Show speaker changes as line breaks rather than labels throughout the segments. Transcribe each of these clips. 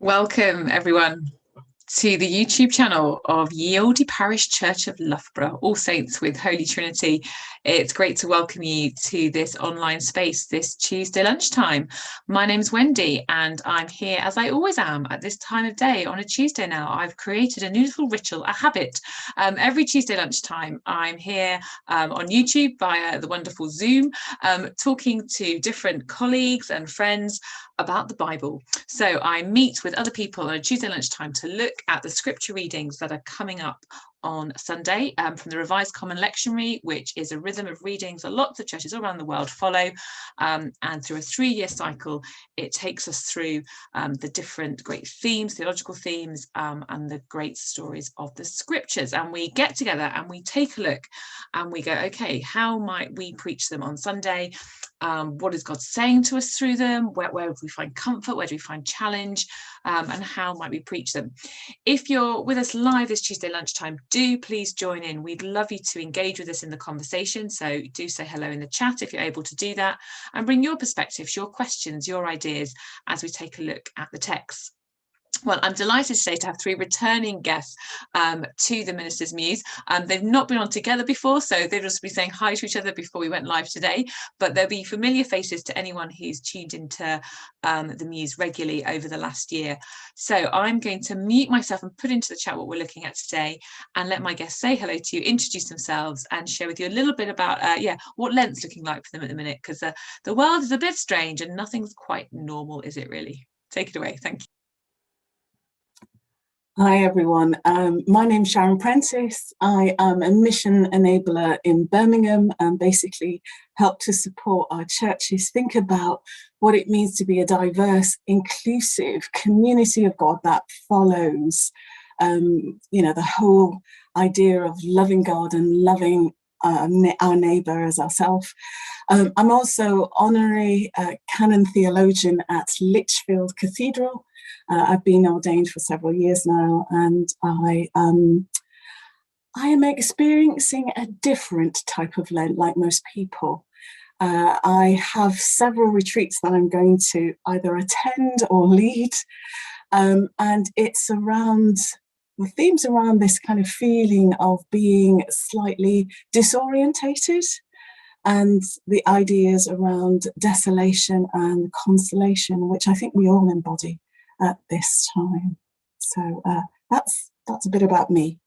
Welcome, everyone, to the YouTube channel of Ye Olde Parish Church of Loughborough, All Saints with Holy Trinity. It's great to welcome you to this online space this Tuesday lunchtime. My name's Wendy, and I'm here, as I always am, at this time of day on a Tuesday now. I've created a new little ritual, a habit. Every Tuesday lunchtime, I'm here on YouTube via the wonderful Zoom, talking to different colleagues and friends about the Bible. So I meet with other people on a Tuesday lunchtime to look at the scripture readings that are coming up on Sunday from the Revised Common Lectionary, which is a rhythm of readings that lots of churches all around the world follow. And through a 3-year cycle, it takes us through the different great themes, theological themes, and the great stories of the scriptures. And we get together and we take a look and we go, okay, how might we preach them on Sunday? What is God saying to us through them? Where do we find comfort? Where do we find challenge? And how might we preach them? If you're with us live this Tuesday lunchtime, do please join in. We'd love you to engage with us in the conversation. So do say hello in the chat if you're able to do that, and bring your perspectives, your questions, your ideas as we take a look at the text. Well, I'm delighted today to have 3 returning guests to the Minister's Muse. They've not been on together before, so they'll just be saying hi to each other before we went live today, but there'll be familiar faces to anyone who's tuned into the Muse regularly over the last year. So I'm going to mute myself and put into the chat what we're looking at today, and let my guests say hello to you, introduce themselves, and share with you a little bit about what Lent's looking like for them at the minute, because the world is a bit strange and nothing's quite normal, is it really? Take it away. Thank you.
Hi everyone, my name's Sharon Prentice. I am a mission enabler in Birmingham and basically help to support our churches think about what it means to be a diverse, inclusive community of God that follows, the whole idea of loving God and loving our neighbour as ourselves. I'm also honorary canon theologian at Lichfield Cathedral. I've been ordained for several years now, and I am experiencing a different type of Lent like most people. I have several retreats that I'm going to either attend or lead, and it's around the themes around this kind of feeling of being slightly disorientated, and the ideas around desolation and consolation, which I think we all embody at this time. So that's a bit about me.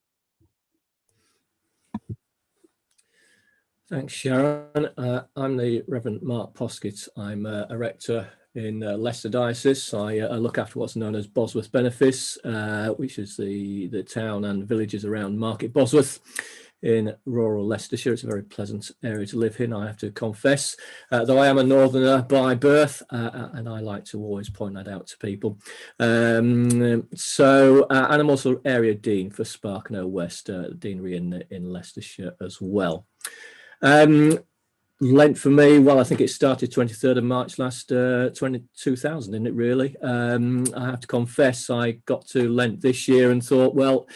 Thanks, Sharon. I'm the Reverend Mark Poskett. I'm a rector in Leicester Diocese. I look after what's known as Bosworth Benefice, which is the town and villages around Market Bosworth in rural Leicestershire. It's a very pleasant area to live in, I have to confess, though I am a northerner by birth, and I like to always point that out to people. And I'm also area dean for Sparknoe West, deanery in Leicestershire as well. Lent for me, well, I think it started 23rd of March last 2000, isn't it really? I have to confess, I got to Lent this year and thought, well,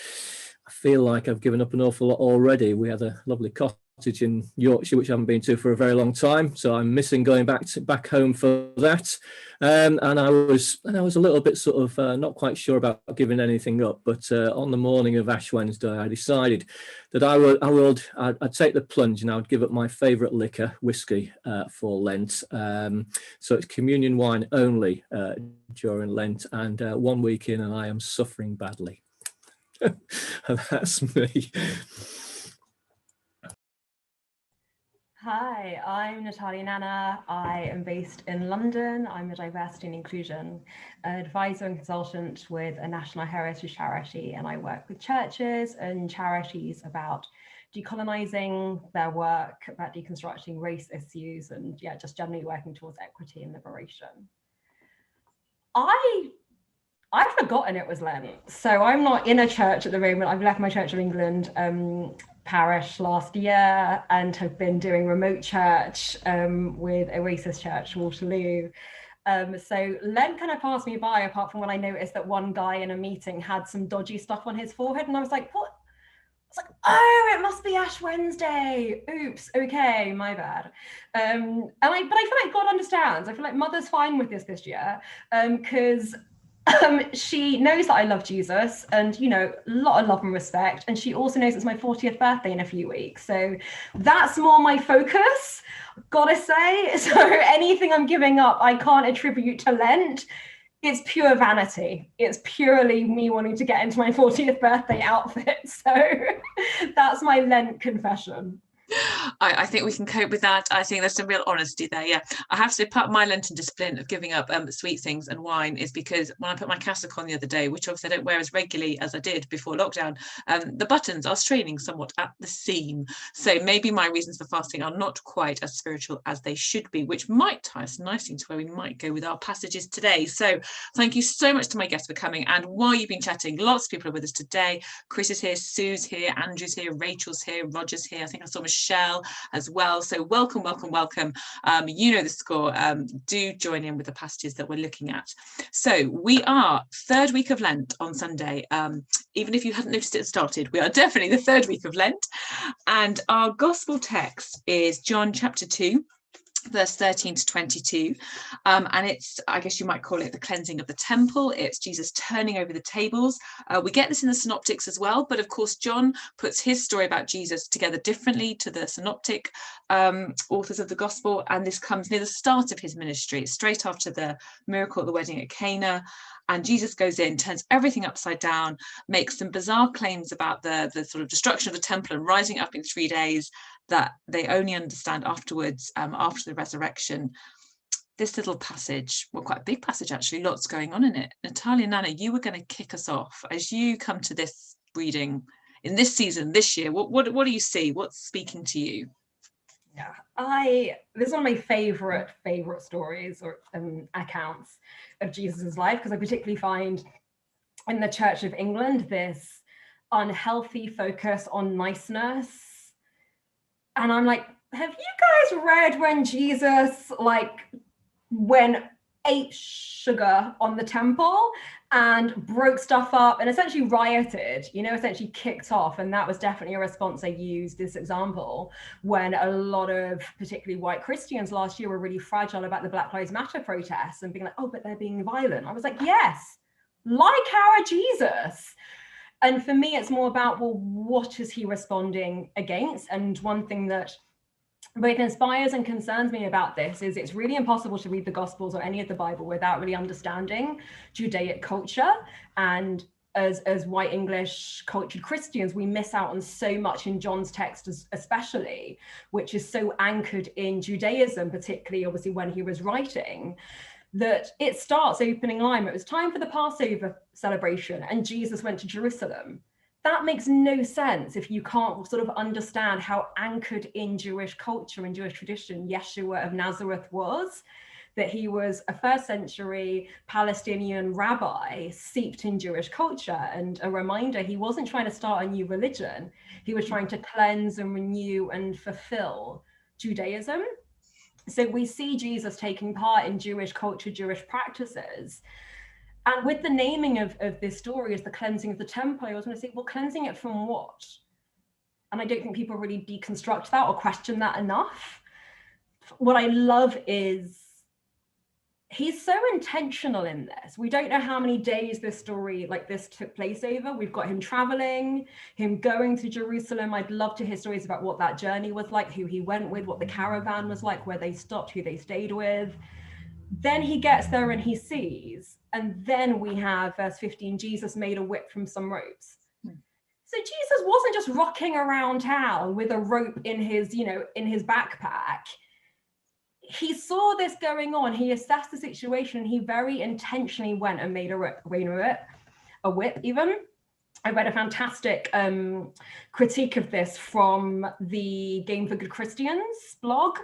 I feel like I've given up an awful lot already. We had a lovely cottage in Yorkshire, which I haven't been to for a very long time, so I'm missing going back home for that. And I was a little bit sort of not quite sure about giving anything up, but on the morning of Ash Wednesday, I decided that I'd take the plunge and I would give up my favourite liquor, whiskey, for Lent. So it's communion wine only during Lent, and 1 week in, and I am suffering badly. And that's me.
Hi, I'm Natalia Nanna. I am based in London. I'm a diversity and inclusion advisor and consultant with a national heritage charity, and I work with churches and charities about decolonising their work, about deconstructing race issues, and just generally working towards equity and liberation. I'd forgotten it was Lent, so I'm not in a church at the moment. I've left my Church of England parish last year and have been doing remote church with Oasis Church Waterloo. So Lent kind of passed me by, apart from when I noticed that one guy in a meeting had some dodgy stuff on his forehead, and I was like, what? I was like, oh, it must be Ash Wednesday. Oops, okay, my bad. But I feel like God understands. I feel like Mother's fine with this year, because She knows that I love Jesus and, you know, a lot of love and respect. And she also knows it's my 40th birthday in a few weeks. So that's more my focus, gotta say. So anything I'm giving up, I can't attribute to Lent. It's pure vanity. It's purely me wanting to get into my 40th birthday outfit. So that's my Lent confession.
I think we can cope with that. I think there's some real honesty there. Yeah, I have to say part of my Lenten discipline of giving up sweet things and wine is because when I put my cassock on the other day, which obviously I don't wear as regularly as I did before lockdown, the buttons are straining somewhat at the seam. So maybe my reasons for fasting are not quite as spiritual as they should be, which might tie us nicely into where we might go with our passages today. So thank you so much to my guests for coming. And while you've been chatting, lots of people are with us today. Chris is here, Sue's here, Andrew's here, Rachel's here, Roger's here. I think I saw Michelle as well. So welcome. You know the score. Do join in with the passages that we're looking at. So we are third week of Lent on Sunday. Even if you hadn't noticed it started, we are definitely the third week of Lent. And our gospel text is John chapter 2. Verse 13 to 22, and it's, I guess you might call it, the cleansing of the temple. It's Jesus turning over the tables. We get this in the synoptics as well, but of course John puts his story about Jesus together differently to the synoptic authors of the gospel, and this comes near the start of his ministry. It's straight after the miracle at the wedding at Cana, and Jesus goes in, turns everything upside down, makes some bizarre claims about the sort of destruction of the temple and rising up in 3 days that they only understand afterwards, after the resurrection. This little passage, well, quite a big passage actually, lots going on in it. Natalia Nanna, you were going to kick us off as you come to this reading in this season, this year. What do you see? What's speaking to you?
Yeah, this is one of my favorite stories or accounts of Jesus's life, because I particularly find in the Church of England this unhealthy focus on niceness. And I'm like, have you guys read when Jesus ate sugar on the temple and broke stuff up and essentially rioted, essentially kicked off? And that was definitely a response. I used this example when a lot of particularly white Christians last year were really fragile about the Black Lives Matter protests and being like, oh, but they're being violent. I was like, yes, like our Jesus. And for me, it's more about, well, what is he responding against? And one thing that both inspires and concerns me about this is it's really impossible to read the Gospels or any of the Bible without really understanding Judaic culture. And as white English cultured Christians, we miss out on so much in John's text, especially, which is so anchored in Judaism, particularly obviously when he was writing, that it starts opening line. It was time for the Passover celebration and Jesus went to Jerusalem. That makes no sense if you can't sort of understand how anchored in Jewish culture and Jewish tradition Yeshua of Nazareth was, that he was a first century Palestinian rabbi steeped in Jewish culture. And a reminder, he wasn't trying to start a new religion. He was trying to cleanse and renew and fulfill Judaism. So we see Jesus taking part in Jewish culture, Jewish practices. And with the naming of this story as the cleansing of the temple, I was going to say, well, cleansing it from what? And I don't think people really deconstruct that or question that enough. What I love is he's so intentional in this. We don't know how many days this story like this took place over. We've got him traveling, him going to Jerusalem. I'd love to hear stories about what that journey was like, who he went with, what the caravan was like, where they stopped, who they stayed with. Then he gets there and he sees, and then we have verse 15, Jesus made a whip from some ropes. So Jesus wasn't just rocking around town with a rope in his, in his backpack. He saw this going on. He assessed the situation. And he very intentionally went and made a whip even. I read a fantastic critique of this from the Game for Good Christians blog.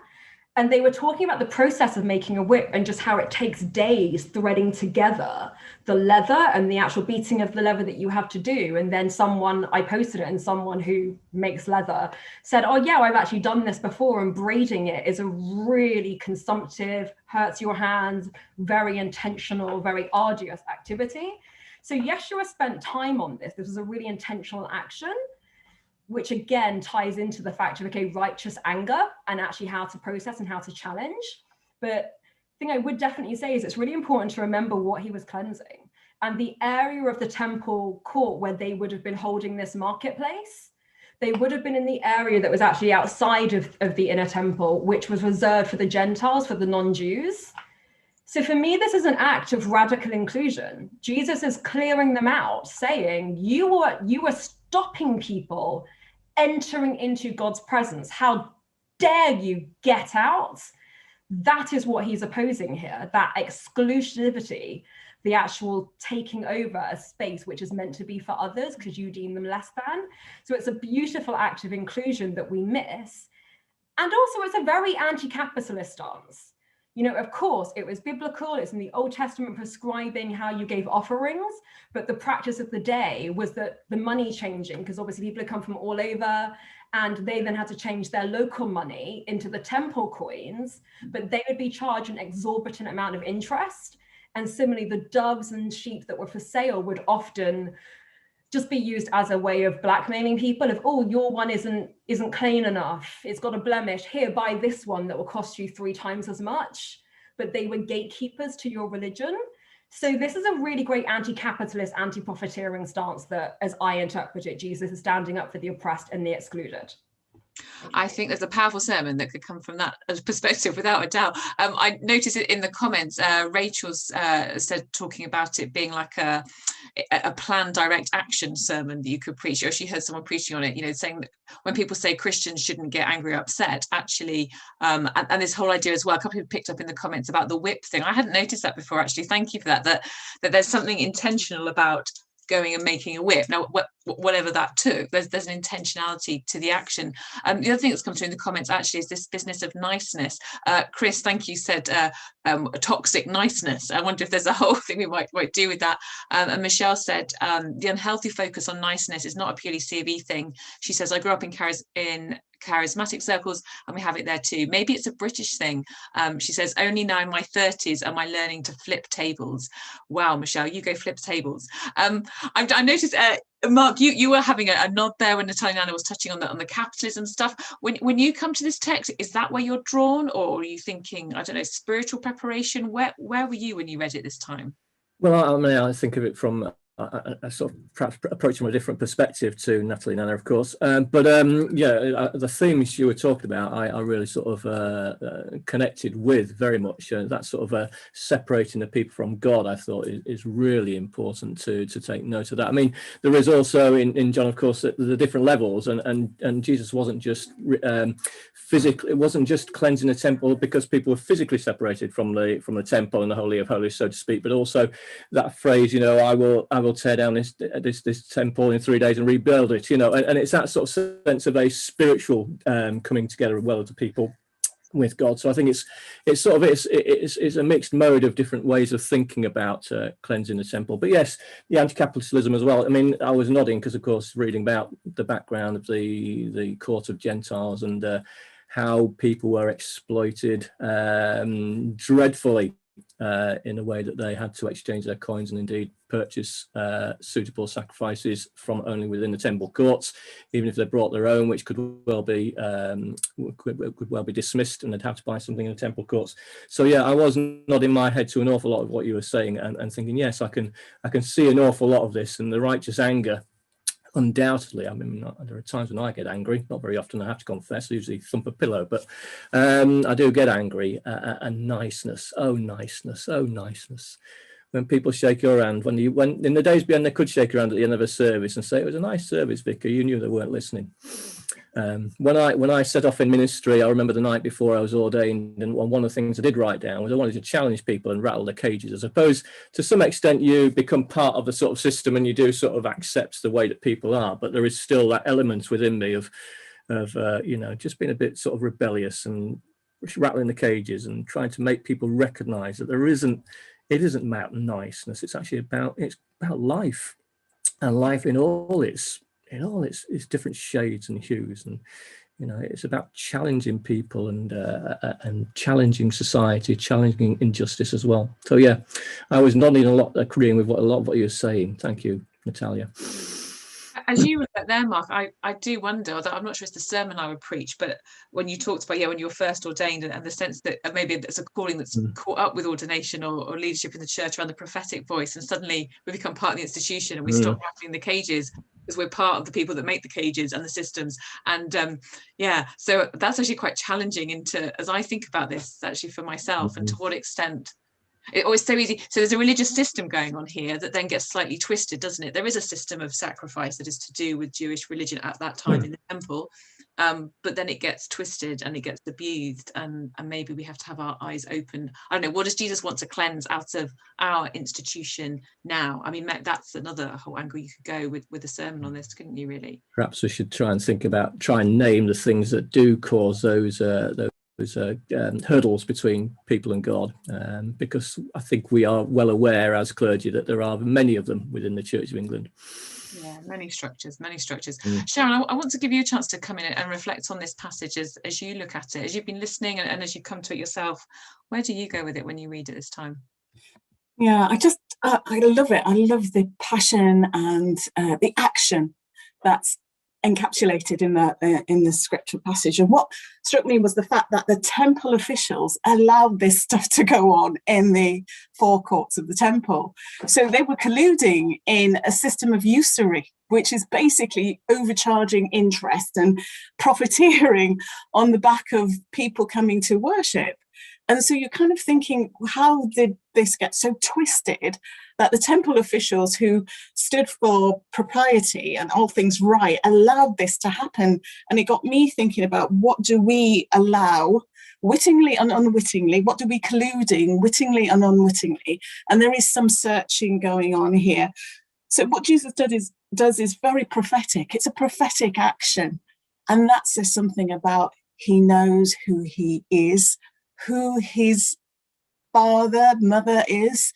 And they were talking about the process of making a whip and just how it takes days threading together the leather and the actual beating of the leather that you have to do. And then I posted it, and someone who makes leather said, oh yeah, I've actually done this before, and braiding it is a really consumptive, hurts your hands, very intentional, very arduous activity. So Yeshua spent time on this. This was a really intentional action, which again ties into the fact of, okay, righteous anger and actually how to process and how to challenge. But the thing I would definitely say is it's really important to remember what he was cleansing. and the area of the temple court where they would have been holding this marketplace, they would have been in the area that was actually outside of the inner temple, which was reserved for the Gentiles, for the non-Jews. So for me, this is an act of radical inclusion. Jesus is clearing them out, saying, you are stopping people entering into God's presence. How dare you get out? That is what he's opposing here, that exclusivity, the actual taking over a space which is meant to be for others because you deem them less than. So it's a beautiful act of inclusion that we miss. And also it's a very anti-capitalist stance. You know, of course, it was biblical. It's in the Old Testament prescribing how you gave offerings, but the practice of the day was that the money changing, because obviously people had come from all over, and they then had to change their local money into the temple coins, but they would be charged an exorbitant amount of interest. And similarly, the doves and sheep that were for sale would often just be used as a way of blackmailing people of, oh, your one isn't clean enough, it's got a blemish, here, buy this one that will cost you 3 times as much. But they were gatekeepers to your religion. So this is a really great anti-capitalist, anti-profiteering stance that, as I interpret it, Jesus is standing up for the oppressed and the excluded.
I think there's a powerful sermon that could come from that perspective, without a doubt. I noticed it in the comments. Rachel's said, talking about it being like a planned direct action sermon that you could preach, or she heard someone preaching on it, you know, saying that when people say Christians shouldn't get angry or upset, actually, and this whole idea as well, a couple of people picked up in the comments about the whip thing. I hadn't noticed that before, actually. Thank you for that, that there's something intentional about going and making a whip. Now, whatever that took, there's an intentionality to the action. The other thing that's come through in the comments actually is this business of niceness. Chris, thank you, said toxic niceness. I wonder if there's a whole thing we might do with that. And Michelle said the unhealthy focus on niceness is not a purely C of E thing. She says, I grew up in charismatic circles, and we have it there too. Maybe it's a British thing. She says, only now in my 30s am I learning to flip tables. Wow, Michelle, you go flip tables. I noticed, Mark, you were having a nod there when Natalia Nanna was touching on the capitalism stuff. When you come to this text, is that where you're drawn, or are you thinking, I don't know, spiritual preparation? Where were you when you read it this time?
Well, I mean, I think of it from a sort of perhaps approach from a different perspective to Natalia Nanna, of course. Yeah, the themes you were talking about, I really sort of connected with very much. That sort of separating the people from God, I thought is really important to take note of that. I mean, there is also in John, of course, the different levels, and Jesus wasn't just physically, it wasn't just cleansing the temple because people were physically separated from the temple and the Holy of Holies, so to speak, but also that phrase, you know, I will tear down this temple in 3 days and rebuild it, you know, and it's that sort of sense of a spiritual coming together well of the people with God. So I think it's a mixed mode of different ways of thinking about cleansing the temple. But yes, the anti-capitalism as well. I mean, I was nodding because, of course, reading about the background of the court of Gentiles and how people were exploited dreadfully in a way that they had to exchange their coins and indeed purchase suitable sacrifices from only within the temple courts, even if they brought their own, which could well be dismissed, and they'd have to buy something in the temple courts. So yeah, I was nodding my head to an awful lot of what you were saying and thinking, yes, I can see an awful lot of this, and the righteous anger. Undoubtedly, I mean, there are times when I get angry, not very often, I have to confess, I usually thump a pillow, but I do get angry. And niceness, oh niceness, oh niceness. When people shake your hand, when in the days behind, they could shake your hand at the end of a service and say, it was a nice service, Vicar, you knew they weren't listening. When I set off in ministry, I remember the night before I was ordained, and one of the things I did write down was I wanted to challenge people and rattle their cages. I suppose to some extent you become part of the sort of system and you do sort of accept the way that people are, but there is still that element within me of you know, just being a bit sort of rebellious and rattling the cages and trying to make people recognize that it isn't about niceness. It's actually about life, and life in all its different shades and hues, and you know, it's about challenging people and challenging society, challenging injustice as well. So yeah, I was nodding a lot, agreeing with a lot of what you're saying. Thank you, Natalia.
As you reflect there, Mark, I do wonder, although I'm not sure it's the sermon I would preach, but when you talked about, when you were first ordained, and the sense that maybe there's a calling that's caught up with ordination or leadership in the church around the prophetic voice, and suddenly we become part of the institution and we stop rattling the cages because we're part of the people that make the cages and the systems. And so that's actually quite challenging as I think about this, actually, for myself, and to what extent. It's always so easy. So there's a religious system going on here that then gets slightly twisted, doesn't it? There is a system of sacrifice that is to do with Jewish religion at that time in the temple, but then it gets twisted and it gets abused, and maybe we have to have our eyes open. I don't know, what does Jesus want to cleanse out of our institution now? I mean, that's another whole angle you could go with a sermon on this, couldn't you, really?
Perhaps we should try and name the things that do cause those hurdles between people and God, because I think we are well aware as clergy that there are many of them within the Church of England.
Yeah, many structures. Sharon, I want to give you a chance to come in and reflect on this passage as you look at it, as you've been listening and as you come to it yourself. Where do you go with it when you read it this time?
Yeah, I love it. I love the passion and the action that's encapsulated in the scripture passage. And what struck me was the fact that the temple officials allowed this stuff to go on in the forecourts of the temple. So they were colluding in a system of usury, which is basically overcharging interest and profiteering on the back of people coming to worship. And so you're kind of thinking, how did this get so twisted that the temple officials who stood for propriety and all things right allowed this to happen? And it got me thinking about, what do we allow wittingly and unwittingly? What do we colluding wittingly and unwittingly? And there is some searching going on here. So what Jesus does is very prophetic. It's a prophetic action. And that says something about he knows who he is, who his mother is,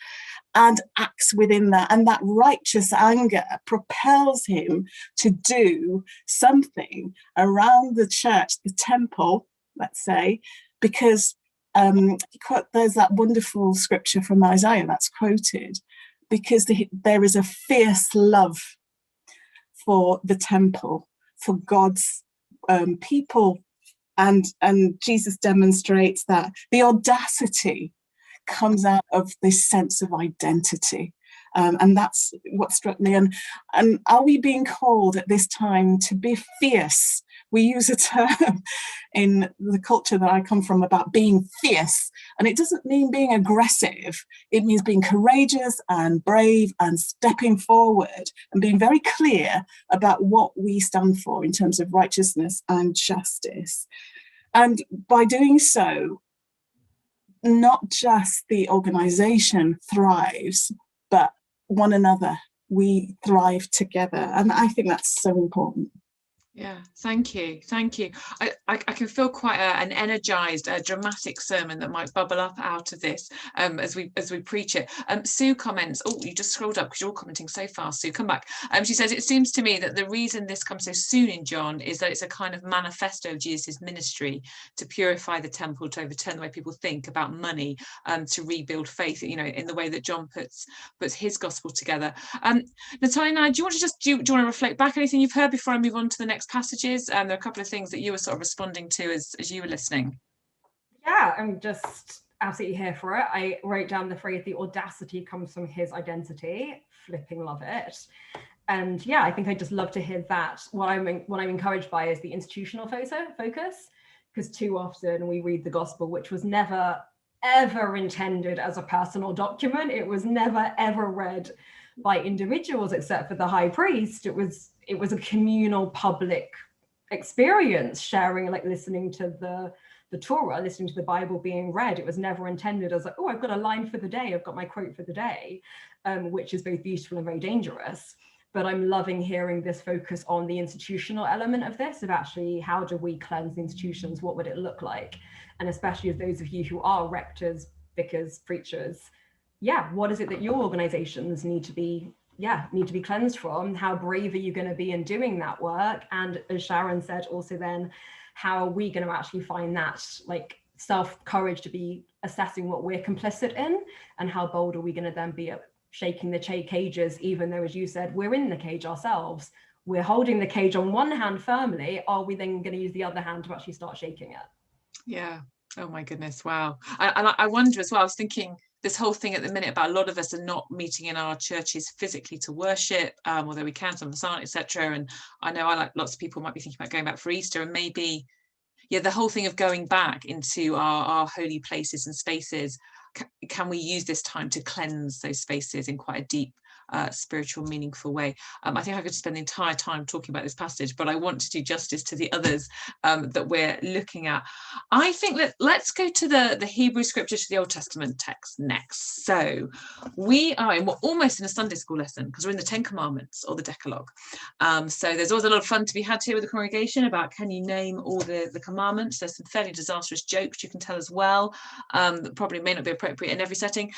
and acts within that. And that righteous anger propels him to do something around the church, the temple, let's say, because there's that wonderful scripture from Isaiah that's quoted, because there is a fierce love for the temple, for God's people. And Jesus demonstrates that the audacity comes out of this sense of identity. And that's what struck me. And are we being called at this time to be fierce? We use a term in the culture that I come from about being fierce. And it doesn't mean being aggressive. It means being courageous and brave and stepping forward and being very clear about what we stand for in terms of righteousness and justice. And by doing so, not just the organization thrives, but one another. We thrive together. And I think that's so important.
Yeah, thank you. I can feel quite an energized, dramatic sermon that might bubble up out of this as we preach it. Sue comments. Oh, you just scrolled up because you're all commenting so fast, Sue. Come back. She says, it seems to me that the reason this comes so soon in John is that it's a kind of manifesto of Jesus' ministry to purify the temple, to overturn the way people think about money, to rebuild faith, in the way that John puts his gospel together. Natalia, do you want to reflect back anything you've heard before I move on to the next passages? There are a couple of things that you were sort of responding to as you were listening.
Yeah, I'm just absolutely here for it. I wrote down the phrase, the audacity comes from his identity. Flipping love it. And yeah, I think I just love to hear that. What I'm encouraged by is the institutional focus, because too often we read the gospel, which was never ever intended as a personal document. It was never ever read by individuals except for the high priest. It was a communal public experience, sharing, like listening to the Torah, listening to the Bible being read. It was never intended as like, oh, I've got a line for the day, I've got my quote for the day, which is both beautiful and very dangerous. But I'm loving hearing this focus on the institutional element of this, of actually how do we cleanse the institutions? What would it look like? And especially as those of you who are rectors, vicars, preachers, what is it that your organizations need to be cleansed from? How brave are you going to be in doing that work? And as Sharon said, also then, how are we going to actually find that like self-courage to be assessing what we're complicit in? And how bold are we going to then be at shaking the cages, even though, as you said, we're in the cage ourselves? we're holding the cage on one hand firmly, are we then going to use the other hand to actually start shaking it?
Yeah. Oh my goodness. Wow. And I wonder as well, I was thinking this whole thing at the minute about a lot of us are not meeting in our churches physically to worship, although we can, some of us aren't, etc. And I know like lots of people might be thinking about going back for Easter, and maybe, yeah, the whole thing of going back into our holy places and spaces. Can we use this time to cleanse those spaces in quite a deep, spiritual, meaningful way? I think I could spend the entire time talking about this passage, but I want to do justice to the others that we're looking at. I think that let's go to the Hebrew scripture, to the Old Testament text next. So we're almost in a Sunday school lesson, because we're in the 10 Commandments or the Decalogue. So there's always a lot of fun to be had here with the congregation about, can you name all the commandments? There's some fairly disastrous jokes you can tell as well, that probably may not be appropriate in every setting,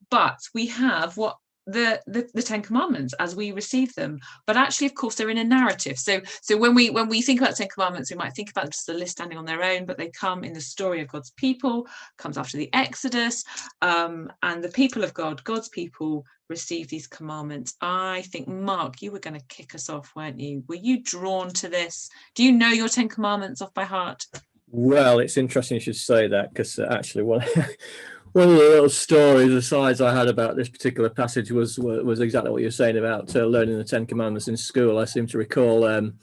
but we have what the 10 Commandments as we receive them, but actually, of course, they're in a narrative. So when we think about 10 Commandments, we might think about just a list standing on their own, but they come in the story of God's people, comes after the Exodus, and the people of God, God's people, receive these commandments. I think, Mark, you were going to kick us off, weren't you? Were you drawn to this? Do you know your 10 Commandments off by heart?
Well, it's interesting you should say that, because actually one of the little stories, asides I had about this particular passage was exactly what you're saying about learning the 10 Commandments in school. I seem to recall in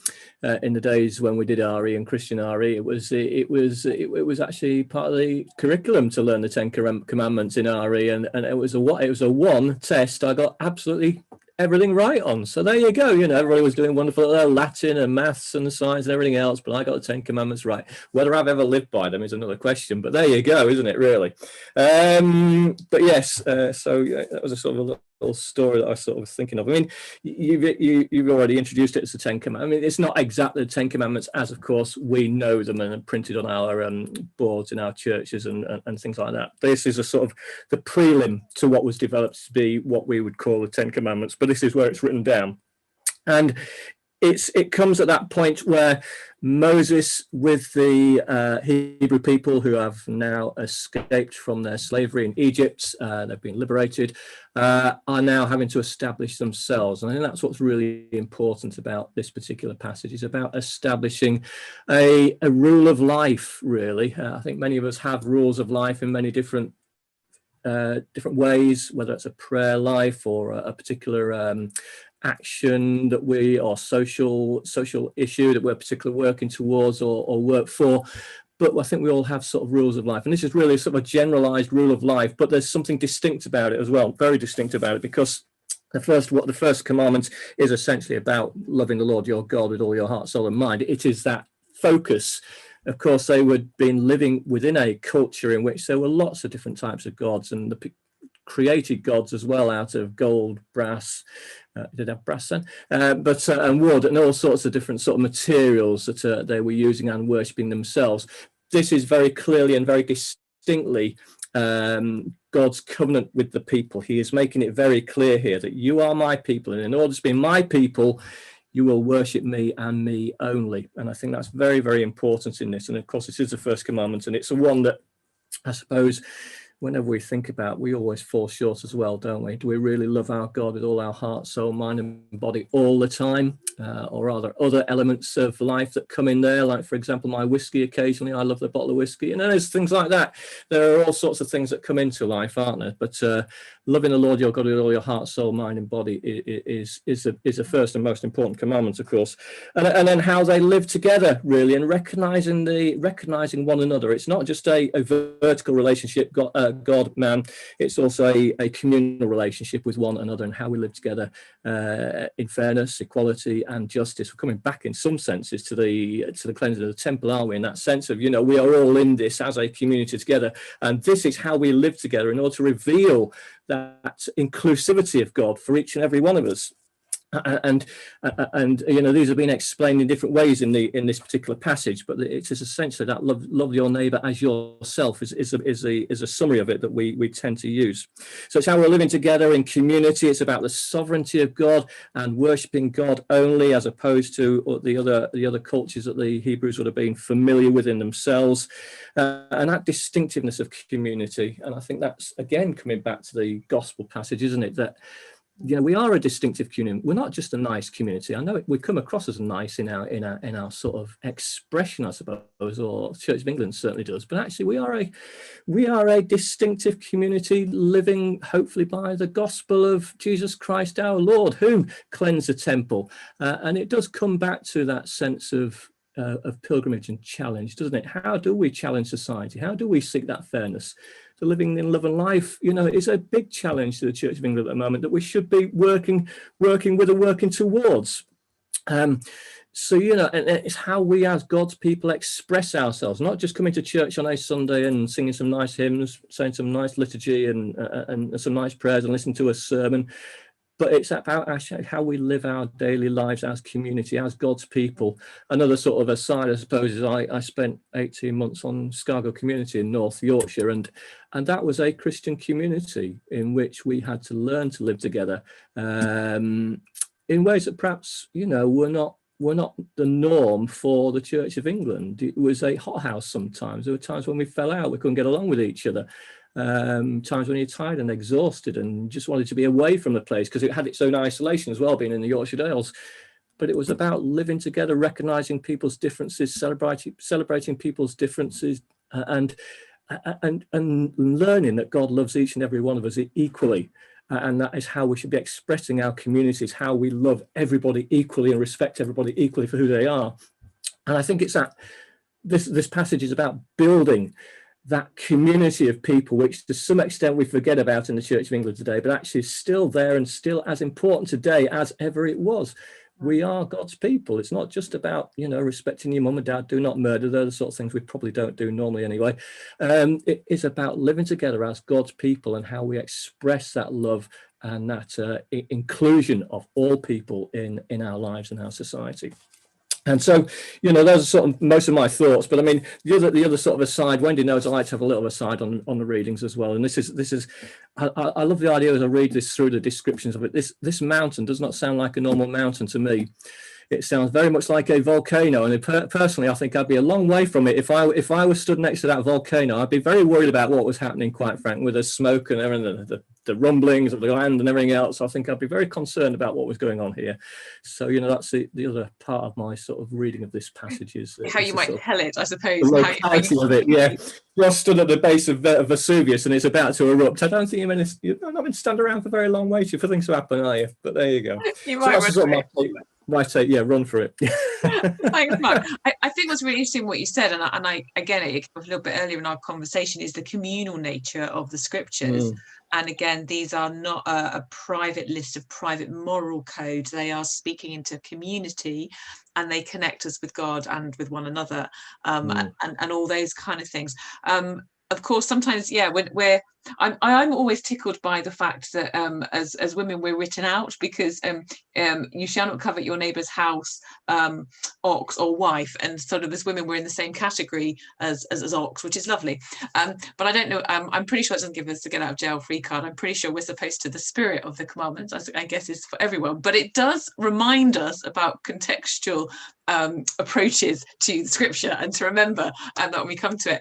the days when we did RE and Christian RE, it was actually part of the curriculum to learn the 10 Commandments in RE, and it was a one test I got absolutely everything right on. So there you go. Everybody was doing wonderful Latin and maths and science and everything else, but I got the 10 Commandments right. Whether I've ever lived by them is another question, but there you go, isn't it, really? But yes, so that was a sort of a little story that I sort of was thinking of. I mean, you've already introduced it as the 10 Commandments. I mean, it's not exactly the 10 Commandments as, of course, we know them and are printed on our boards in our churches and things like that. This is a sort of the prelim to what was developed to be what we would call the 10 Commandments, but this is where it's written down. And it comes at that point where Moses, with the Hebrew people who have now escaped from their slavery in Egypt, they've been liberated, are now having to establish themselves. And I think that's what's really important about this particular passage, is about establishing a rule of life, really. I think many of us have rules of life in many different ways, whether it's a prayer life or a particular action that or social issue that we're particularly working towards or work for. But I think we all have sort of rules of life, and this is really sort of a generalized rule of life, but there's something distinct about it as well, very distinct about it, because the first commandment is essentially about loving the Lord your God with all your heart, soul and mind. It is that focus. Of course, they would been living within a culture in which there were lots of different types of gods, and the created gods as well, out of gold, brass, did have brass then, and wood, and all sorts of different sort of materials that they were using and worshipping themselves. This is very clearly and very distinctly God's covenant with the people. He is making it very clear here that you are my people, and in order to be my people, you will worship me and me only. And I think that's very, very important in this. And of course, this is the first commandment, and it's the one that I suppose whenever we think about, we always fall short as well, don't we? Do we really love our God with all our heart, soul, mind and body all the time? Or are there other elements of life that come in there? Like, for example, my whiskey occasionally. I love the bottle of whiskey. And there's things like that. There are all sorts of things that come into life, aren't there? But loving the Lord your God with all your heart, soul, mind and body is the first and most important commandment, of course. And then how they live together, really, and recognizing one another. It's not just a vertical relationship, God, man. It's also a communal relationship with one another, and how we live together in fairness, equality and justice. We're coming back in some senses to the cleansing of the temple, aren't we? In that sense of, we are all in this as a community together, and this is how we live together in order to reveal that inclusivity of God for each and every one of us. And these have been explained in different ways in this particular passage, but it is essentially that love your neighbor as yourself is a summary of it that we tend to use. So it's how we're living together in community. It's about the sovereignty of God and worshiping God only, as opposed to the other cultures that the Hebrews would have been familiar with in themselves, and that distinctiveness of community. And I think that's again coming back to the gospel passage, isn't it? That you know, we are a distinctive community. We're not just a nice community. I know we come across as nice in our sort of expression, I suppose, or Church of England certainly does. But actually, we are a distinctive community, living hopefully by the gospel of Jesus Christ our Lord, who cleansed the temple. And it does come back to that sense of pilgrimage and challenge, doesn't it? How do we challenge society? How do we seek that fairness? So living in love and life, you know, is a big challenge to the Church of England at the moment that we should be working with and working towards. So, you know, and it's how we as God's people express ourselves, not just coming to church on a Sunday and singing some nice hymns, saying some nice liturgy and some nice prayers and listening to a sermon, but it's about actually how we live our daily lives as community, as God's people. Another sort of aside, I suppose, is I spent 18 months on Scargo Community in North Yorkshire, and that was a Christian community in which we had to learn to live together in ways that perhaps, you know, were not the norm for the Church of England. It was a hothouse sometimes. There were times when we fell out, we couldn't get along with each other. Times when you're tired and exhausted and just wanted to be away from the place because it had its own isolation as well, being in the Yorkshire Dales. But it was about living together, recognizing people's differences, celebrating people's differences, and learning that God loves each and every one of us equally. And that is how we should be expressing our communities, how we love everybody equally and respect everybody equally for who they are. And I think it's that this passage is about building that community of people, which to some extent we forget about in the Church of England today, but actually is still there and still as important today as ever it was. We are God's people. It's not just about, you know, respecting your mum and dad, do not murder, they're the sort of things we probably don't do normally anyway. It is about living together as God's people and how we express that love and that inclusion of all people in our lives and our society. And so, you know, those are sort of most of my thoughts. But I mean, the other sort of aside, Wendy knows I like to have a little aside on the readings as well. And this is, I love the idea as I read this through the descriptions of it. This mountain does not sound like a normal mountain to me. It sounds very much like a volcano, and personally, I think I'd be a long way from it. If I was stood next to that volcano, I'd be very worried about what was happening, quite frankly, with the smoke and everything, the rumblings of the land and everything else. I think I'd be very concerned about what was going on here. So, you know, that's the other part of my sort of reading of this passage is
how you might tell it, I suppose.
The locality of it, yeah. You're stood at the base of Vesuvius and it's about to erupt. I don't think you're not going to stand around for very long waiting for things to happen, are you? But there you go.
You might
run for it.
Thanks, Mark. I think what's really interesting what you said, and I again, it came up a little bit earlier in our conversation, is the communal nature of the scriptures. And again, these are not a private list of private moral codes. They are speaking into community, and they connect us with God and with one another, and all those kind of things. Of course, sometimes, yeah, I'm always tickled by the fact that as women we're written out, because you shall not covet your neighbour's house, ox or wife, and sort of as women we're in the same category as ox, which is lovely. But I don't know, I'm pretty sure it doesn't give us a get out of jail free card. I'm pretty sure we're supposed to, the spirit of the commandments, I guess, is for everyone, but it does remind us about contextual approaches to scripture, and to remember that when we come to it.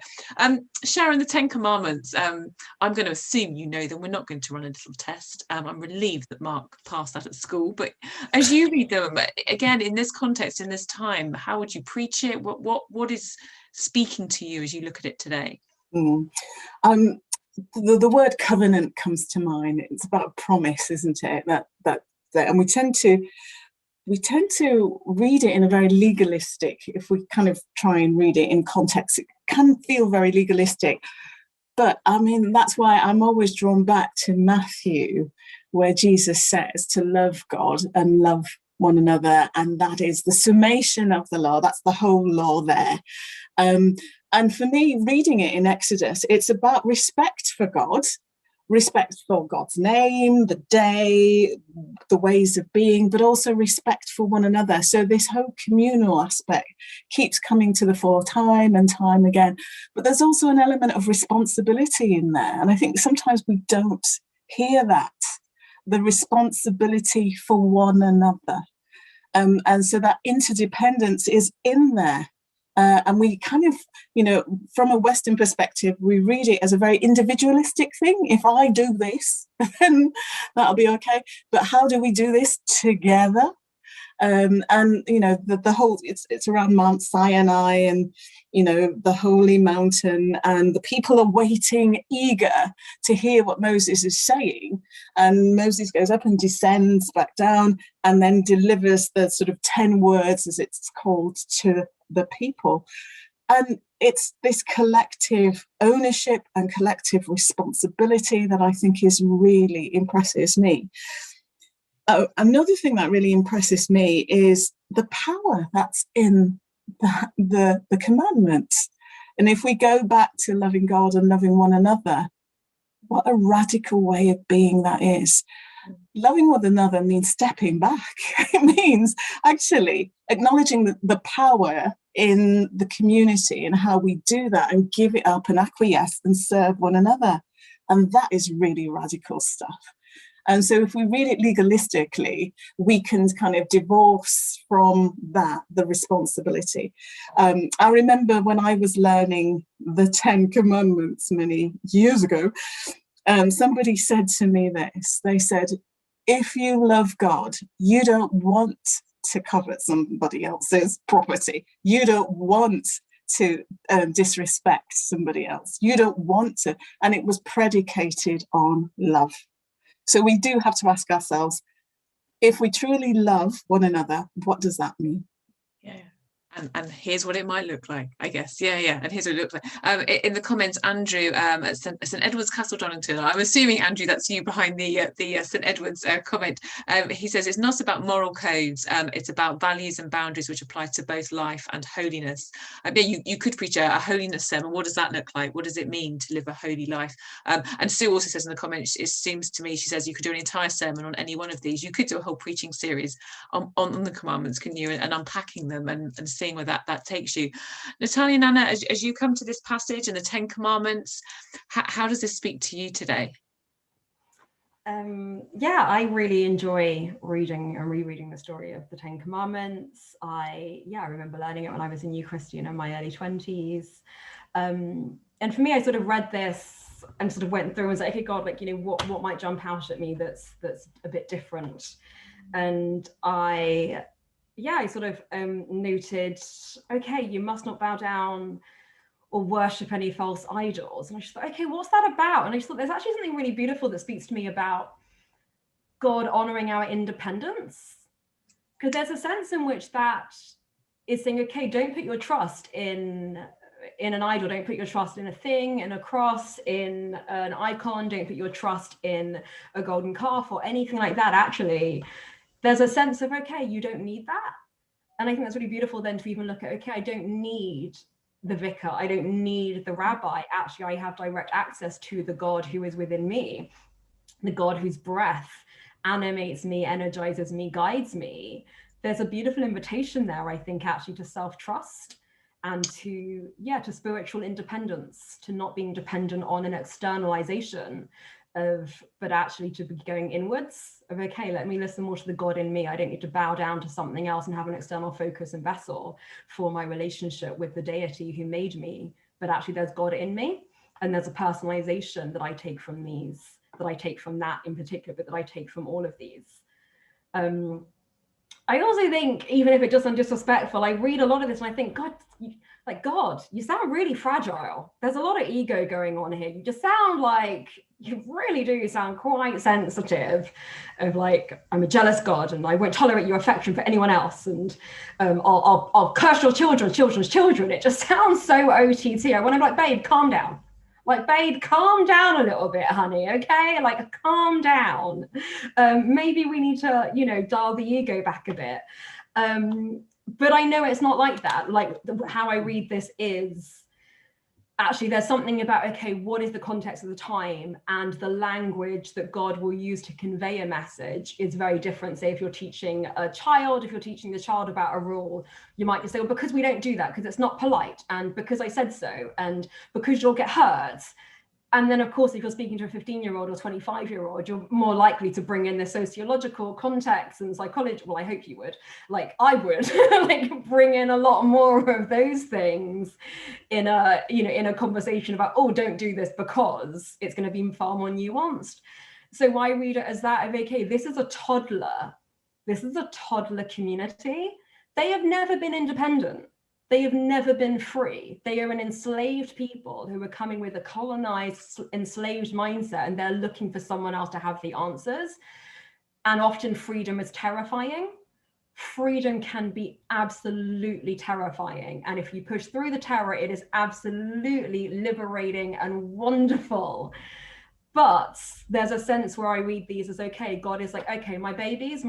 Sharon, the 10 commandments, I'm going to assume you know them. We're not going to run a little test. I'm relieved that Mark passed that at school, but as you read them again in this context, in this time, how would you preach it? What is speaking to you as you look at it today?
The word covenant comes to mind. It's about promise, isn't it? That and we tend to read it in a very legalistic, if we kind of try and read it in context, it can feel very legalistic. But I mean, that's why I'm always drawn back to Matthew, where Jesus says to love God and love one another. And that is the summation of the law. That's the whole law there. And for me, reading it in Exodus, it's about respect for God, respect for God's name, the day, the ways of being, but also respect for one another. So this whole communal aspect keeps coming to the fore time and time again. But there's also an element of responsibility in there. And I think sometimes we don't hear that, the responsibility for one another. And so that interdependence is in there. And we kind of, from a Western perspective, we read it as a very individualistic thing. If I do this, then that'll be okay. But how do we do this together? And the whole, it's around Mount Sinai, and the holy mountain, and the people are waiting, eager to hear what Moses is saying. And Moses goes up and descends back down, and then delivers the sort of 10 words, as it's called, to the people. And it's this collective ownership and collective responsibility that I think really impresses me. Another thing that really impresses me is the power that's in the commandments. And if we go back to loving God and loving one another, what a radical way of being that is. Loving one another means stepping back. It means actually acknowledging the power in the community and how we do that and give it up and acquiesce and serve one another. And that is really radical stuff. And so if we read it legalistically, we can kind of divorce from that, the responsibility. I remember when I was learning the 10 Commandments many years ago, somebody said to me this. They said, if you love God, you don't want to covet somebody else's property. You don't want to disrespect somebody else. You don't want to. And it was predicated on love. So we do have to ask ourselves, if we truly love one another, what does that mean?
Yeah. And here's what it might look like, I guess. Yeah. And here's what it looks like. In the comments, Andrew at St Edward's Castle, Donington. I'm assuming, Andrew, that's you behind the St Edward's comment. He says it's not about moral codes. It's about values and boundaries which apply to both life and holiness. You could preach a holiness sermon. What does that look like? What does it mean to live a holy life? And Sue also says in the comments, it seems to me, she says, you could do an entire sermon on any one of these. You could do a whole preaching series on the commandments, couldn't you? And unpacking them and seeing where that takes you. Natalia Nanna, as you come to this passage and the 10 Commandments, how does this speak to you today?
I really enjoy reading and rereading the story of the 10 Commandments. I remember learning it when I was a new Christian in my early 20s. And for me, I sort of read this and sort of went through and was like, okay, God, what might jump out at me that's a bit different? And I sort of noted, okay, you must not bow down or worship any false idols. And I just thought, okay, what's that about? And I just thought there's actually something really beautiful that speaks to me about God honoring our independence. Because there's a sense in which that is saying, okay, don't put your trust in an idol, don't put your trust in a thing, in a cross, in an icon, don't put your trust in a golden calf or anything like that. Actually, there's a sense of, okay, you don't need that. And I think that's really beautiful then to even look at, okay, I don't need the vicar, I don't need the rabbi. Actually, I have direct access to the God who is within me, the God whose breath animates me, energizes me, guides me. There's a beautiful invitation there, I think, actually, to self-trust and to spiritual independence, to not being dependent on an externalization but actually to be going inwards of, okay, let me listen more to the God in me. I don't need to bow down to something else and have an external focus and vessel for my relationship with the deity who made me. But actually there's God in me, and there's a personalization that I take from these, that I take from that in particular, but that I take from all of these. I also think, even if it doesn't disrespectful, I read a lot of this and I think, God, you sound really fragile. There's a lot of ego going on here. You just sound like, you really do sound quite sensitive of like, I'm a jealous God and I won't tolerate your affection for anyone else. And I'll curse your children's children. It just sounds so OTT. I want to be like, babe, calm down. Like, babe, calm down a little bit, honey, okay? Like, calm down. Maybe we need to, dial the ego back a bit. But I know it's not like that. Like, how I read this is, actually, there's something about, okay, what is the context of the time, and the language that God will use to convey a message is very different. Say if you're teaching a child, if you're teaching the child about a rule, you might just say, well, because we don't do that, because it's not polite, and because I said so, and because you'll get hurt. And then, of course, if you're speaking to a 15-year-old or 25-year-old, you're more likely to bring in the sociological context and psychology. Well, I hope you would, like I would, like bring in a lot more of those things in a, in a conversation about, oh, don't do this, because it's going to be far more nuanced. So I read it as that of, okay, this is a toddler. This is a toddler community. They have never been independent. They have never been free. They are an enslaved people who are coming with a colonized, enslaved mindset, and they're looking for someone else to have the answers. And often freedom is terrifying. Freedom can be absolutely terrifying. And if you push through the terror, it is absolutely liberating and wonderful. But there's a sense where I read these as, okay, God is like, okay, my babies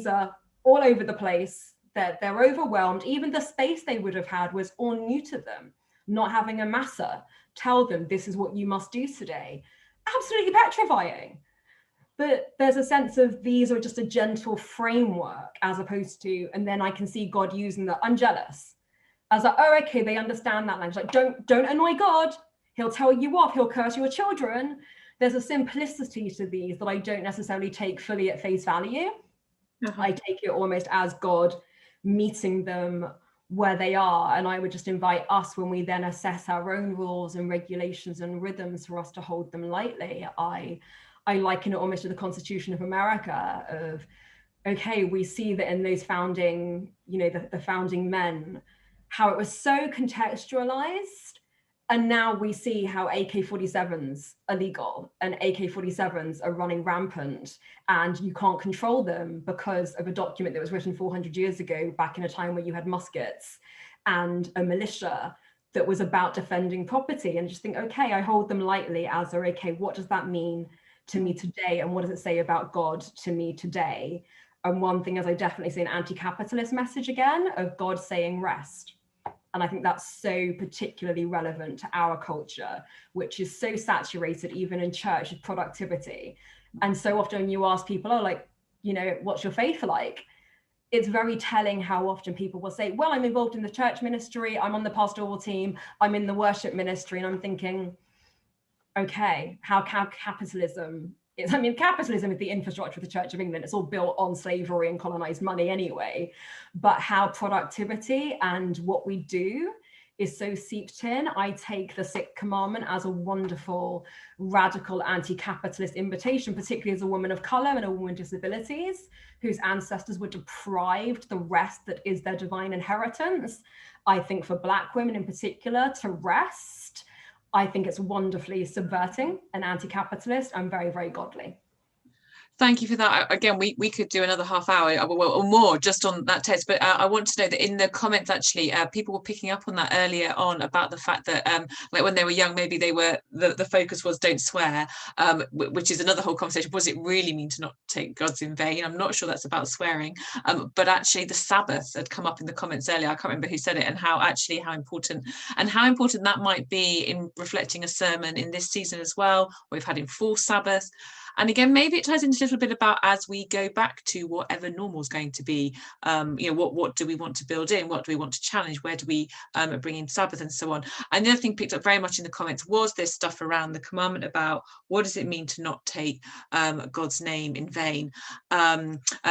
are all over the place. They're overwhelmed. Even the space they would have had was all new to them. Not having a massa tell them this is what you must do today. Absolutely petrifying. But there's a sense of these are just a gentle framework, as opposed to, and then I can see God using the, I'm jealous. As like, oh, okay, they understand that language. Like, don't annoy God. He'll tell you off. He'll curse your children. There's a simplicity to these that I don't necessarily take fully at face value. I take it almost as God meeting them where they are. And I would just invite us, when we then assess our own rules and regulations and rhythms, for us to hold them lightly. I liken it almost to the Constitution of America of, okay, we see that in those founding, the founding men, how it was so contextualized. And now we see how AK-47s are legal and AK-47s are running rampant, and you can't control them because of a document that was written 400 years ago, back in a time where you had muskets and a militia that was about defending property. And just think, okay, I hold them lightly as, okay, what does that mean to me today? And what does it say about God to me today? And one thing is, I definitely see an anti-capitalist message again of God saying rest. And I think that's so particularly relevant to our culture, which is so saturated, even in church, with productivity. And so often when you ask people, oh, like, what's your faith like? It's very telling how often people will say, well, I'm involved in the church ministry, I'm on the pastoral team, I'm in the worship ministry. And I'm thinking, okay, how capitalism is, capitalism is the infrastructure of the Church of England. It's all built on slavery and colonized money anyway. But how productivity and what we do is so seeped in. I take the Sixth Commandment as a wonderful, radical, anti-capitalist invitation, particularly as a woman of color and a woman with disabilities, whose ancestors were deprived the rest that is their divine inheritance. I think for Black women in particular, to rest, I think it's wonderfully subverting and anti-capitalist and very, very godly.
Thank you for that. Again, we could do another half hour or more just on that text, but I want to know that in the comments, actually, people were picking up on that earlier on about the fact that like when they were young, maybe they were, the focus was don't swear, which is another whole conversation. What does it really mean to not take God's in vain? I'm not sure that's about swearing, but actually the Sabbath had come up in the comments earlier. I can't remember who said it, and how important that might be in reflecting a sermon in this season as well. We've had enforced Sabbath. And again, maybe it ties into a little bit about, as we go back to whatever normal is going to be, what do we want to build in? What do we want to challenge? Where do we bring in Sabbath and so on? And the other thing picked up very much in the comments was this stuff around the commandment about what does it mean to not take God's name in vain?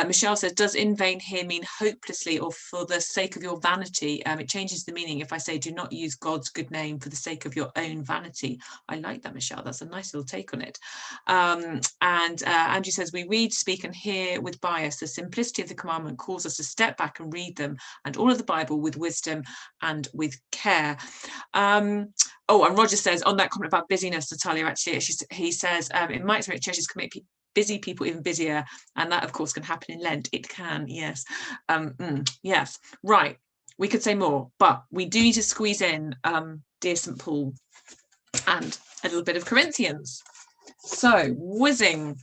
Michelle says, does in vain here mean hopelessly or for the sake of your vanity? It changes the meaning if I say do not use God's good name for the sake of your own vanity. I like that, Michelle. That's a nice little take on it. And Andrew says, we read, speak and hear with bias. The simplicity of the commandment calls us to step back and read them and all of the Bible with wisdom and with care. And Roger says, on that comment about busyness, Natalia, actually, he says, in my experience, churches can make busy people even busier. And that, of course, can happen in Lent. It can, yes. Yes, right. We could say more, but we do need to squeeze in dear St. Paul and a little bit of Corinthians. So, whizzing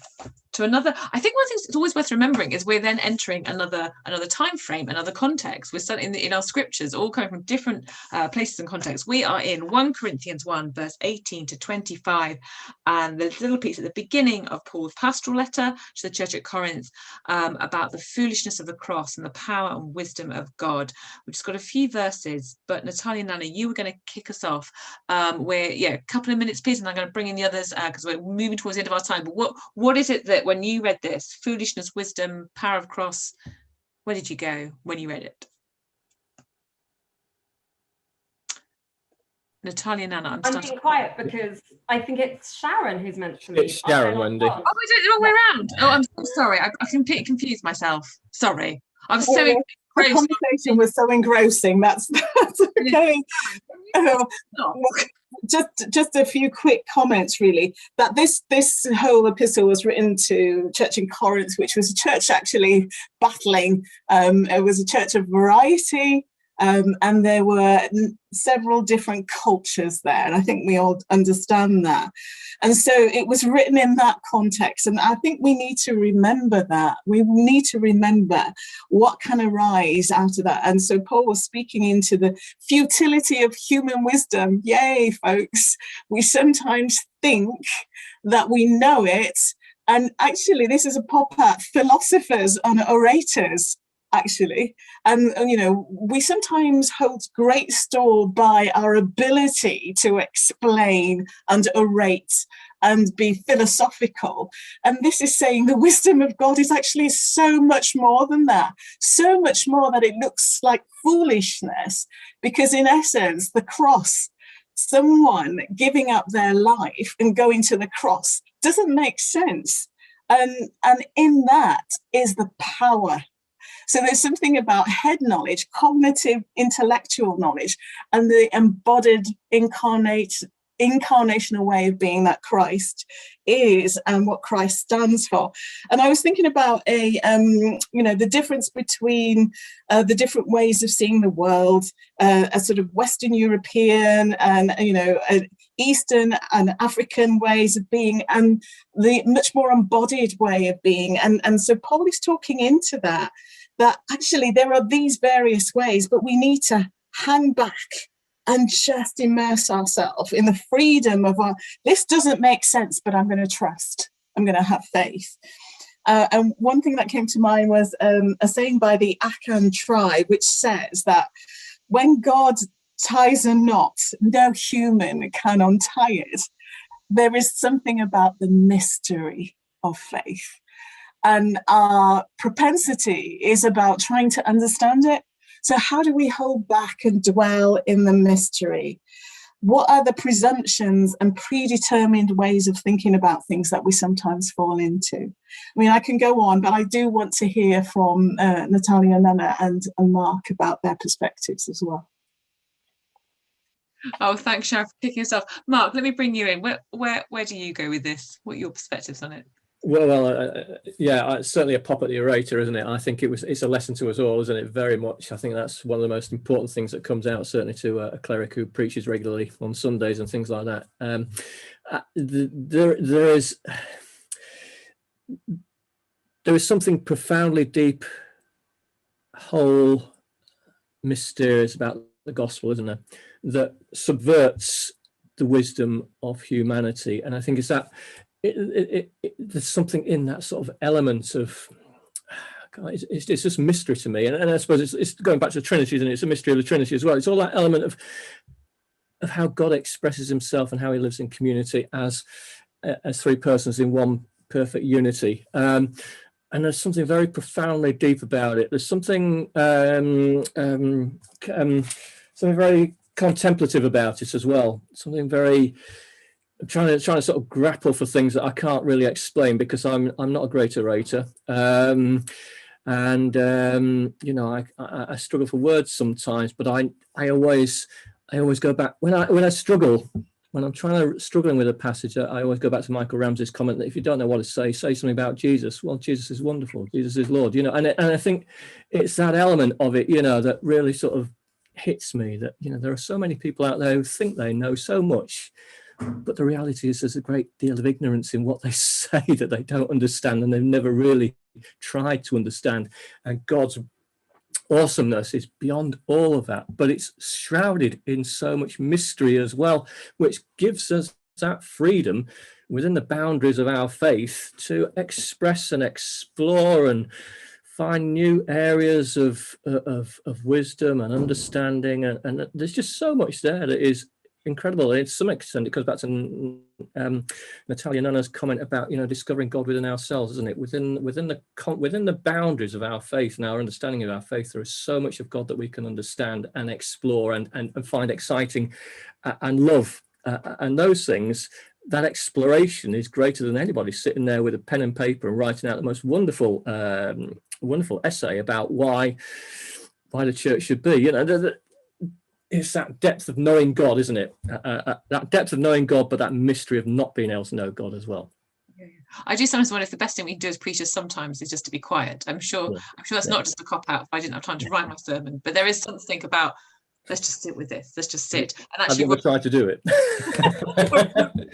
to another. I think one thing that's always worth remembering is we're then entering another time frame, another context. We're starting in our scriptures, all coming from different places and contexts. We are in 1 Corinthians 1, verse 18 to 25, and the little piece at the beginning of Paul's pastoral letter to the church at Corinth about the foolishness of the cross and the power and wisdom of God. We've just got a few verses, but Natalia Nanna, you were going to kick us off. A couple of minutes, please, and I'm going to bring in the others because we're moving towards the end of our time. But what is it that when you read this, foolishness, wisdom, power of cross, where did you go when you read it? Natalia Nanna,
I'm being quiet because I think it's Sharon who's meant to lead.
It's Sharon, Wendy.
Oh, I did it the wrong way around. Oh, I'm so sorry. I completely confused myself. Sorry. I was so engrossed.
The conversation was so engrossing. That's okay. Just a few quick comments, really. That this whole epistle was written to church in Corinth, which was a church actually battling. It was a church of variety, and there were several different cultures there, and I think we all understand that. And so it was written in that context, and I think we need to remember that. We need to remember what can arise out of that. And so Paul was speaking into the futility of human wisdom. Yay, folks. We sometimes think that we know it, and actually this is a pop at philosophers and orators, actually. And we sometimes hold great store by our ability to explain and orate and be philosophical. And this is saying the wisdom of God is actually so much more than that, so much more that it looks like foolishness, because in essence, the cross, someone giving up their life and going to the cross doesn't make sense. And in that is the power. So there's something about head knowledge, cognitive, intellectual knowledge, and the embodied incarnational way of being that Christ is and what Christ stands for. And I was thinking about the difference between the different ways of seeing the world, a sort of Western European and Eastern and African ways of being, and the much more embodied way of being. And so Paul is talking into that actually there are these various ways, but we need to hang back and just immerse ourselves in the freedom of this doesn't make sense, but I'm going to trust, I'm going to have faith. And one thing that came to mind was a saying by the Akan tribe, which says that when God ties a knot, no human can untie it. There is something about the mystery of faith. And our propensity is about trying to understand it. So how do we hold back and dwell in the mystery? What are the presumptions and predetermined ways of thinking about things that we sometimes fall into? I mean, I can go on, but I do want to hear from Natalia Nanna and Mark about their perspectives as well.
Oh, thanks, Sharon, for kicking us off. Mark, let me bring you in. Where do you go with this? What are your perspectives on it?
Well, it's certainly a pop at the orator, isn't it? I think it's a lesson to us all, isn't it? Very much. I think that's one of the most important things that comes out, certainly to a cleric who preaches regularly on Sundays and things like that. There is something profoundly deep, whole, mysterious about the gospel, isn't there? That subverts the wisdom of humanity, and I think it's that. There's something in that sort of element of, it's just mystery to me, and I suppose it's going back to the Trinity, isn't it? It's a mystery of the Trinity as well. It's all that element of how God expresses himself and how he lives in community as three persons in one perfect unity. And there's something very profoundly deep about it. There's something very contemplative about it as well. Something very. I'm trying to sort of grapple for things that I can't really explain because I'm not a great orator, I struggle for words sometimes. But I always go back when I'm struggling with a passage. I always go back to Michael Ramsey's comment that if you don't know what to say something about Jesus. Well, Jesus is wonderful. Jesus is Lord. And I think it's that element of it, that really sort of hits me. That there are so many people out there who think they know so much. But the reality is there's a great deal of ignorance in what they say that they don't understand, and they've never really tried to understand. And God's awesomeness is beyond all of that, but it's shrouded in so much mystery as well, which gives us that freedom within the boundaries of our faith to express and explore and find new areas of wisdom and understanding, and there's just so much there that is incredible. And to some extent, it goes back to Natalia Nanna's comment about, you know, discovering God within ourselves, isn't it? Within the boundaries of our faith and our understanding of our faith, there is so much of God that we can understand and explore and find exciting and love, and those things. That exploration is greater than anybody sitting there with a pen and paper and writing out the most wonderful essay about why the church should be. You know, it's that depth of knowing God, isn't it? That depth of knowing God, but that mystery of not being able to know God as well.
I do sometimes wonder if the best thing we can do as preachers sometimes is just to be quiet. I'm sure that's not just a cop out if I didn't have time to write my sermon, but there is something about, let's just sit with this. Let's just sit. And actually,
I've tried to do it.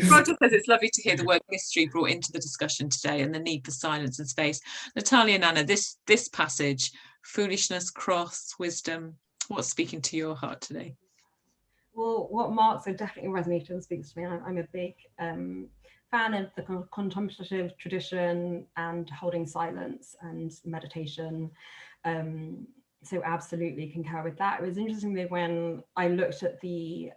Roger says it's lovely to hear the word mystery brought into the discussion today, and the need for silence and space. Natalia Nanna, this passage, foolishness, cross, wisdom, what's speaking to your heart today?
Well, what Mark said definitely resonated and speaks to me. I'm a big fan of the contemplative tradition and holding silence and meditation. So absolutely concur with that. It was interesting that when I looked at the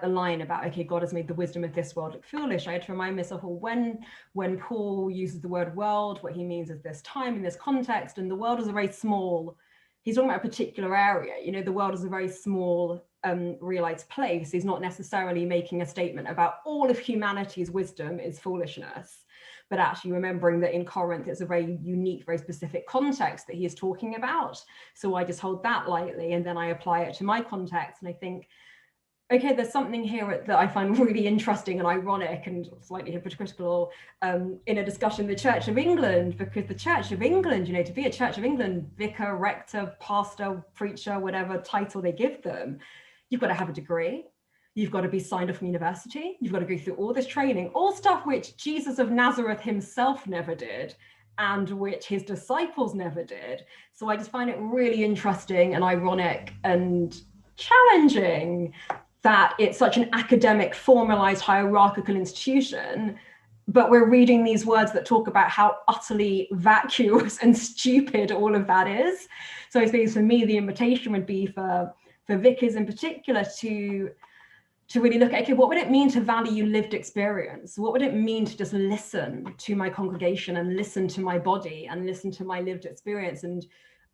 line about, okay, God has made the wisdom of this world look foolish, I had to remind myself, well, when Paul uses the word world, what he means is this time in this context, and the world is a very small, he's talking about a particular area. You know, the world is a very small realized place. He's not necessarily making a statement about all of humanity's wisdom is foolishness, but actually remembering that in Corinth, it's a very unique, very specific context that he is talking about. So I just hold that lightly, and then I apply it to my context. And I think, okay, there's something here that I find really interesting and ironic and slightly hypocritical in a discussion, the Church of England, because the Church of England, you know, to be a Church of England, vicar, rector, pastor, preacher, whatever title they give them, you've got to have a degree. You've got to be signed off from university. You've got to go through all this training, all stuff which Jesus of Nazareth himself never did, and which his disciples never did. So I just find it really interesting and ironic and challenging that it's such an academic, formalized, hierarchical institution, but we're reading these words that talk about how utterly vacuous and stupid all of that is. So I suppose for me, the invitation would be for vicars in particular to really look at, okay, what would it mean to value lived experience? What would it mean to just listen to my congregation and listen to my body and listen to my lived experience? And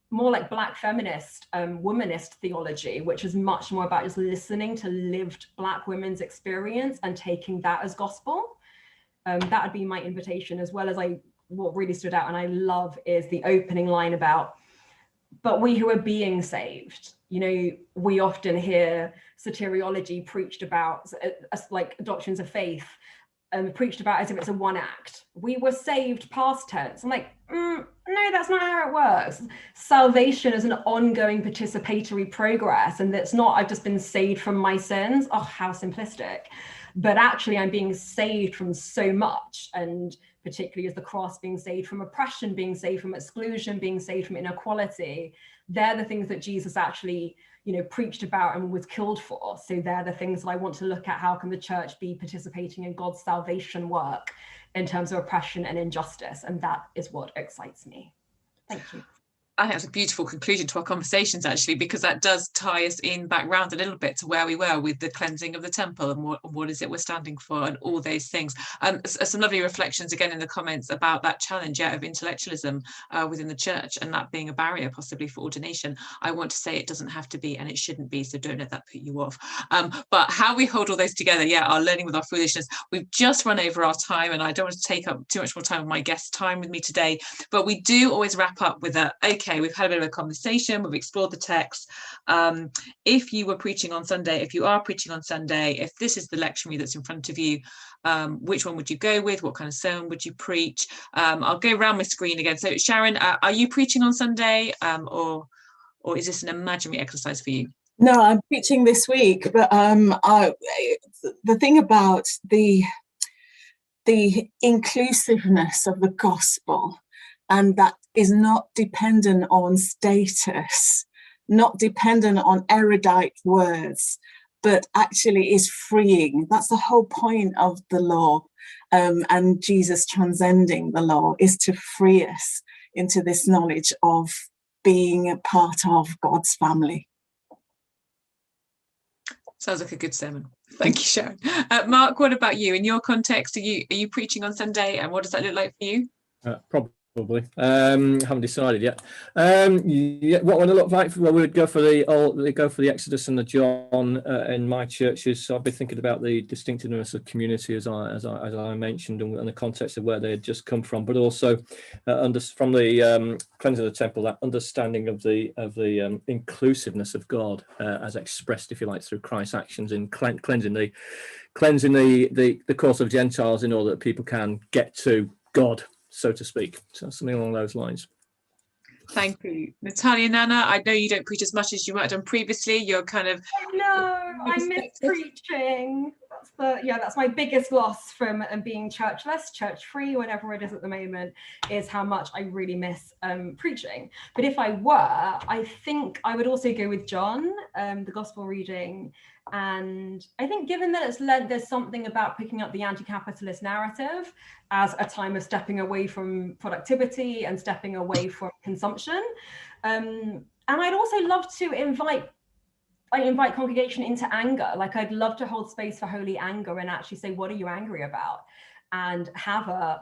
more like Black feminist, womanist theology, which is much more about just listening to lived Black women's experience and taking that as gospel. That would be my invitation, as well as what really stood out and I love is the opening line about, but we who are being saved. You know, we often hear soteriology preached about, like doctrines of faith, preached about as if it's a one act. We were saved past tense. I'm like, no, that's not how it works. Salvation is an ongoing participatory progress, and that's not, I've just been saved from my sins. Oh, how simplistic. But actually I'm being saved from so much, and particularly as the cross, being saved from oppression, being saved from exclusion, being saved from inequality. They're the things that Jesus actually, you know, preached about and was killed for. So they're the things that I want to look at. How can the church be participating in God's salvation work in terms of oppression and injustice? And that is what excites me. Thank you.
I think that's a beautiful conclusion to our conversations, actually, because that does tie us in back round a little bit to where we were with the cleansing of the temple and what is it we're standing for and all those things. Some lovely reflections again in the comments about that challenge of intellectualism within the church and that being a barrier possibly for ordination. I want to say it doesn't have to be and it shouldn't be, so don't let that put you off. But how we hold all those together, our learning with our foolishness. We've just run over our time and I don't want to take up too much more time of my guest's time with me today, but we do always wrap up with okay, we've had a bit of a conversation, we've explored the text. If you were preaching on Sunday, if you are preaching on Sunday, if this is the lectionary that's in front of you, which one would you go with? What kind of sermon would you preach? I'll go around my screen again. So Sharon, are you preaching on Sunday, or is this an imaginary exercise for you?
No, I'm preaching this week, but the thing about the inclusiveness of the gospel, and that is not dependent on status, not dependent on erudite words, but actually is freeing. That's the whole point of the law, and Jesus transcending the law is to free us into this knowledge of being a part of God's family.
Sounds like a good sermon. Thank you, Sharon. Mark, what about you? In your context, are you preaching on Sunday, and what does that look like for you?
Probably. Haven't decided yet. Yeah, what would it look like? Well, we would go for the Exodus and the John in my churches. So I've been thinking about the distinctiveness of community, as I mentioned, and the context of where they had just come from, but also from the cleansing of the temple, that understanding of the inclusiveness of God as expressed, if you like, through Christ's actions in cleansing the course of Gentiles in order that people can get to God, so to speak. So something along those lines.
Thank you. Natalia Nanna, I know you don't preach as much as you might have done previously. You're kind of...
No, I miss preaching. That's my biggest loss from being churchless, church free, whatever it is at the moment, is how much I really miss preaching. But if I were, I think I would also go with John, the gospel reading. And I think given that it's Lent, there's something about picking up the anti-capitalist narrative as a time of stepping away from productivity and stepping away from consumption. And I'd also love to invite congregation into anger. Like, I'd love to hold space for holy anger and actually say, what are you angry about? And have a,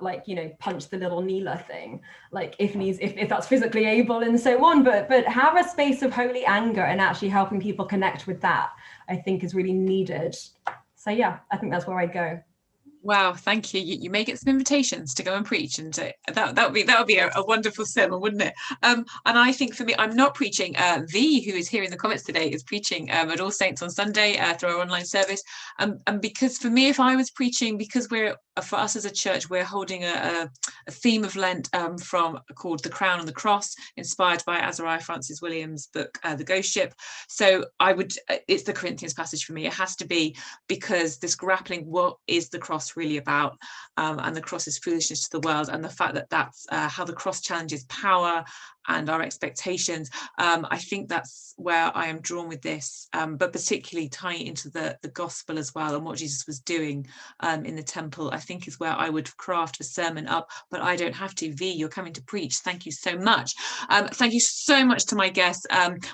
punch the little kneeler thing, like if that's physically able and so on, but have a space of holy anger and actually helping people connect with that, I think is really needed. So yeah, I think that's where I'd go.
Wow, thank you. You may get some invitations to go and preach, and that would be a wonderful sermon, wouldn't it? And I think for me, I'm not preaching. V, who is here in the comments today, is preaching at All Saints on Sunday through our online service. And because for me, if I was preaching, because for us as a church, we're holding a theme of Lent called The Crown and the Cross, inspired by Azariah Francis Williams' book, The Ghost Ship. So it's the Corinthians passage for me. It has to be, because this grappling, what is the cross really about, and the cross is foolishness to the world, and the fact that that's how the cross challenges power and our expectations. I think that's where I am drawn with this, but particularly tying into the gospel as well, and what Jesus was doing in the temple, I think is where I would craft a sermon up, but I don't have to. V, you're coming to preach. Thank you so much. Thank you so much to my guests.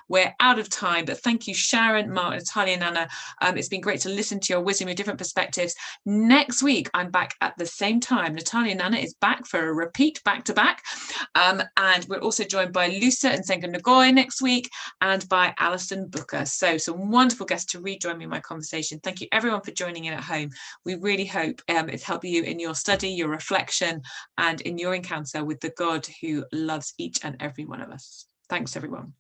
We're out of time, but thank you, Sharon, Mark, Natalia, Nanna. It's been great to listen to your wisdom, your different perspectives. Next week, I'm back at the same time. Natalia Nanna is back for a repeat back-to-back, and we're also joined by Lusa and Senga Nagoy next week, and by Alison Booker. So some wonderful guests to rejoin me in my conversation. Thank you everyone for joining in at home. We really hope it's helped you in your study, your reflection, and in your encounter with the God who loves each and every one of us. Thanks, everyone.